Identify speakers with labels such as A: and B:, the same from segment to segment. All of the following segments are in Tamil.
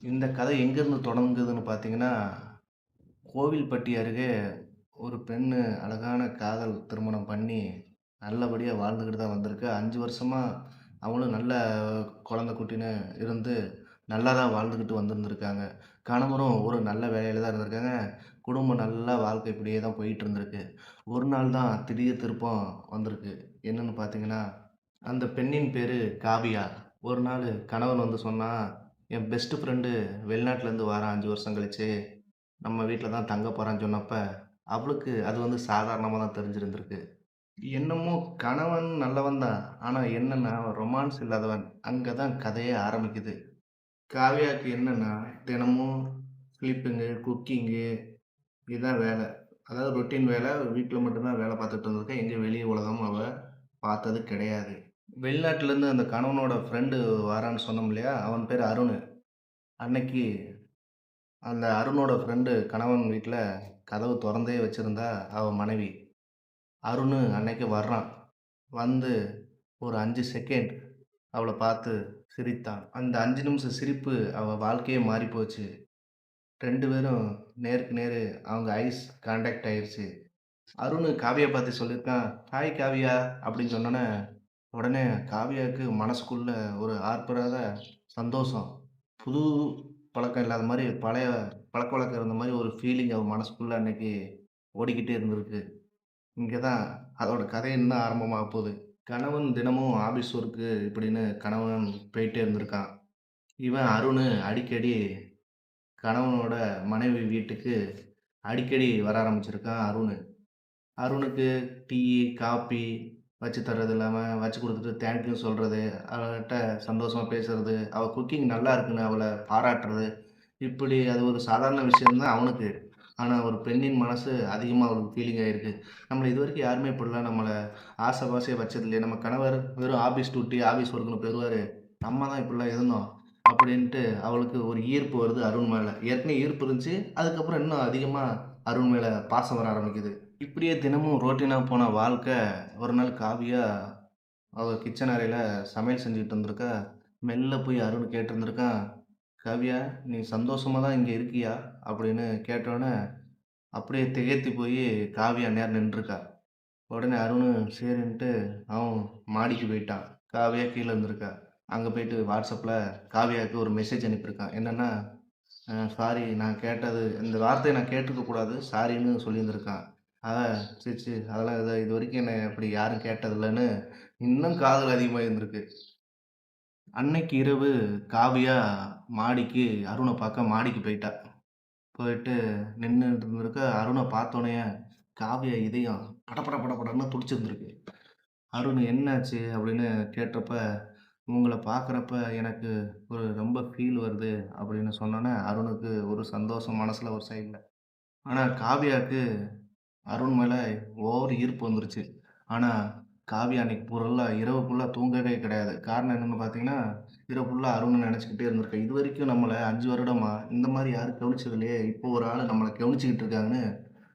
A: இந்த கதை எங்கேருந்து தொடங்குதுன்னு பார்த்தீங்கன்னா, கோவில்பட்டி அருகே ஒரு பெண்ணு அழகான காதல் திருமணம் பண்ணி, நல்லபடியா வாழ்ந்துக்கிட்டு தான் வந்திருக்கு. 5 வருஷமா அவங்களும் நல்ல குழந்தை குட்டின்னு இருந்து, நல்லா தான் வாழ்ந்துக்கிட்டு வந்திருந்திருக்காங்க. கணவரும் ஒரு நல்ல வேலையில தான் இருந்திருக்காங்க. குடும்பம் நல்லா வாழ்க்கை இப்படியே தான் போயிட்டு இருந்திருக்கு. ஒரு நாள் தான் திடீர் திருப்பம் வந்திருக்கு. என்னன்னு பார்த்தீங்கன்னா, அந்த பெண்ணின் பேரு காவியா. ஒரு நாளு கணவன் வந்து சொன்னான், "என் பெஸ்ட் ஃப்ரெண்டு வெளிநாட்டுலேருந்து வாரான் 5 வருஷம் கழிச்சு. நம்ம வீட்ல தான் தங்க போறான்னு" சொன்னப்ப, அவளுக்கு அது வந்து சாதாரணமா தான் தெரிஞ்சிருந்திருக்கு. என்னமோ கணவன் நல்லவன் தான். ஆனா என்னன்னா, அவன் ரொமான்ஸ் இல்லாதவன். அங்க தான் கதையே ஆரம்பிக்குது. காவியாக்கு என்னன்னா, தினமும் ஸ்லீப்பிங்கு, குக்கிங்கு இதான் வேல. அதாவது ரொட்டீன் வேல. வீட்ல மட்டும் தான் வேல பார்த்துட்டு இருந்திருக்கா. எங்க வெளி உலகம் அவ பார்த்தது கிடையாது. வெளிநாட்டுலேருந்து அந்த கணவனோட ஃப்ரெண்டு வரான்னு சொன்னோம் இல்லையா? அவன் பேரு அருணு. அன்னைக்கு அந்த அருணோட ஃப்ரெண்டு கணவன் வீட்ல கதவு தொறந்தே வச்சிருந்தா அவ மனைவி. அருணு அன்னைக்கு வர்றான். வந்து ஒரு 5 செகண்ட் அவள பார்த்து சிரித்தான். அந்த 5 நிமிஷ சிரிப்பு அவ வாழ்க்கையே மாறிப்போச்சு. 2 பேரும் நேருக்கு நேரு அவங்க ஐஸ் கான்டாக்ட் ஆயிருச்சு. அருணு காவியா பார்த்து சொல்லியிருக்கான், "ஹாய் காவியா" அப்படின்னு சொன்னோனே, உடனே காவியாவுக்கு மனசுக்குள்ள ஒரு ஆர்ப்பராத சந்தோஷம். புது பழக்கம் இல்லாத மாரி, பழைய பழக்கவழக்கம் இருந்த மாரி ஒரு ஃபீலிங் அவ மனசுக்குள்ள அன்னைக்கு ஓடிக்கிட்டே இருந்திருக்கு. இங்க தான் அதோட கதை இன்னும் ஆரம்பமாகப் போது. கணவன் தினமும் ஆபீஸ் ஒர்க்கு இப்படின்னு கணவன் போயிட்டே இருந்திருக்கான். இவன் அருணு அடிக்கடி கணவனோட மனைவி வீட்டுக்கு அடிக்கடி வர ஆரம்பிச்சிருக்கான் அருணு. அருணுக்கு டீயி, காப்பி வச்சு தர்றது இல்லாம, வச்சு குடுத்துட்டு தேங்க்யூ சொல்றது, அவகிட்ட சந்தோஷமா பேசுறது, அவ குக்கிங் நல்லா இருக்குன்னு அவள பாராட்டுறது, இப்படி அது ஒரு சாதாரண விஷயம் தான் அவனுக்கு. ஆனா, ஒரு பெண்ணின் மனசு அதிகமா அவளுக்கு ஃபீலிங் ஆயிருக்கு. நம்மள இதுவரைக்கும் யாருமே இப்படிலாம் நம்மள ஆசை பாசையா வச்சது இல்லையே. நம்ம கணவர் வெறும் ஆஃபீஸ் டியூட்டி, ஆஃபீஸ் ஒர்க்ன்னு போயிருவாரு. நம்ம தான் இப்படிலாம் இருந்தோம். அப்படின்ட்டு அவளுக்கு ஒரு ஈர்ப்பு வருது அருண் மேல. ஏற்கனவே ஈர்ப்பு இருந்துச்சு. அதுக்கப்புறம் இன்னும் அதிகமா அருண் மேல பாசம் வர ஆரம்பிக்குது. இப்படியே தினமும் ரொட்டீனா போன வாழ்க்கை, ஒரு நாள் காவியா அவ கிச்சன் அறையில சமையல் செஞ்சுட்டு இருந்திருக்கா. மெல்ல போய் அருண் கேட்டிருந்திருக்கான், "காவியா, நீ சந்தோஷமா தான் இங்க இருக்கியா?" அப்படின்னு கேட்டோனே, அப்படியே திகைத்து போயி காவியா நேரா நின்றுக்கா. உடனே அருணு சரின்ட்டு அவன் மாடிக்கு போயிட்டான். காவியா கீழ இருந்திருக்கா. அங்க போயிட்டு WhatsAppல காவியாவுக்கு ஒரு மெசேஜ் அனுப்பியிருக்கான். என்னன்னா, சாரி நான் கேட்டது இந்த வார்த்தைய நான் கேட்டுருக்க கூடாது. சாரின்னு சொல்லியிருந்திருக்கான். அவ ச்சீ ச்சீ அதெல்லாம் இதுவரைக்கும் என்ன இப்படி யாரும் கேட்டதில்லன்னு இன்னும் காதல் அதிகமா இருந்திருக்கு. அன்னைக்கு இரவு காவியா மாடிக்கு அருண பார்க்க மாடிக்கு போயிட்டா. போயிட்டு நின்னுட்டு இருந்திருக்க. அருண பார்த்தோனயே காவியா இதயம் படபட படபடன்னு துடிச்சிருந்திருக்கு. "அருண் என்னாச்சு?" அப்படின்னு கேட்டப்ப, "உங்கள பார்க்குறப்ப எனக்கு ஒரு ரொம்ப ஃபீல் வருது" அப்படின்னு சொன்னோனே, அருணுக்கு ஒரு சந்தோஷம் மனசுல ஒரு சைடுல. ஆனா காவியாக்கு அருண் மேல ஓவர் ஈர்ப்பு வந்துருச்சு. ஆனா காவியா அன்னைக்கு இரவு ஃபுல்லா தூங்கவே கிடையாது. காரணம் என்னன்னு பார்த்தீங்கன்னா, இரவு ஃபுல்லா அருண நெனச்சுக்கிட்டே இருந்திருக்கா. இதுவரைக்கும் நம்மள 5 வருடமா இந்த மாரி யாரும் கவனிச்சது இல்லையே! இப்போ ஒரு ஆளு நம்மள கவனிச்சுக்கிட்டு இருக்காங்கன்னு,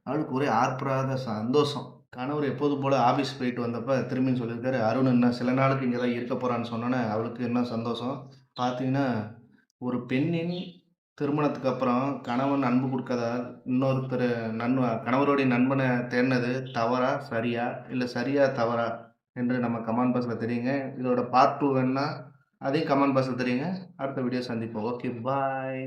A: அவளுக்கு ஒரே ஆர்ப்பராத சந்தோஷம். கணவர் எப்போதும் போல ஆஃபீஸ் போயிட்டு வந்தப்ப திரும்பியும் சொல்லியிருக்காரு, "அருண் இன்னும் சில நாளுக்கு இங்க தான் இருக்க போறான்னு" சொன்னோனே, அவளுக்கு இன்னும் சந்தோஷம். பார்த்தீங்கன்னா, ஒரு பெண்ணின் திருமணத்துக்கு அப்புறம் கணவன் அன்பு குடுக்காததால், இன்னொருத்தரு கணவருடைய நண்பன தேடினது தவறா? சரியா? இல்ல சரியா? தவறா? என்று நம்ம கமெண்ட் பாக்ஸ்ல தெரியுங்க. இதோட பார்ட் 2 வேணுனா, அதையும் கமெண்ட் பாக்ஸ்ல தெரியுங்க. அடுத்த வீடியோ சந்திப்போம். ஓகே, பாய்.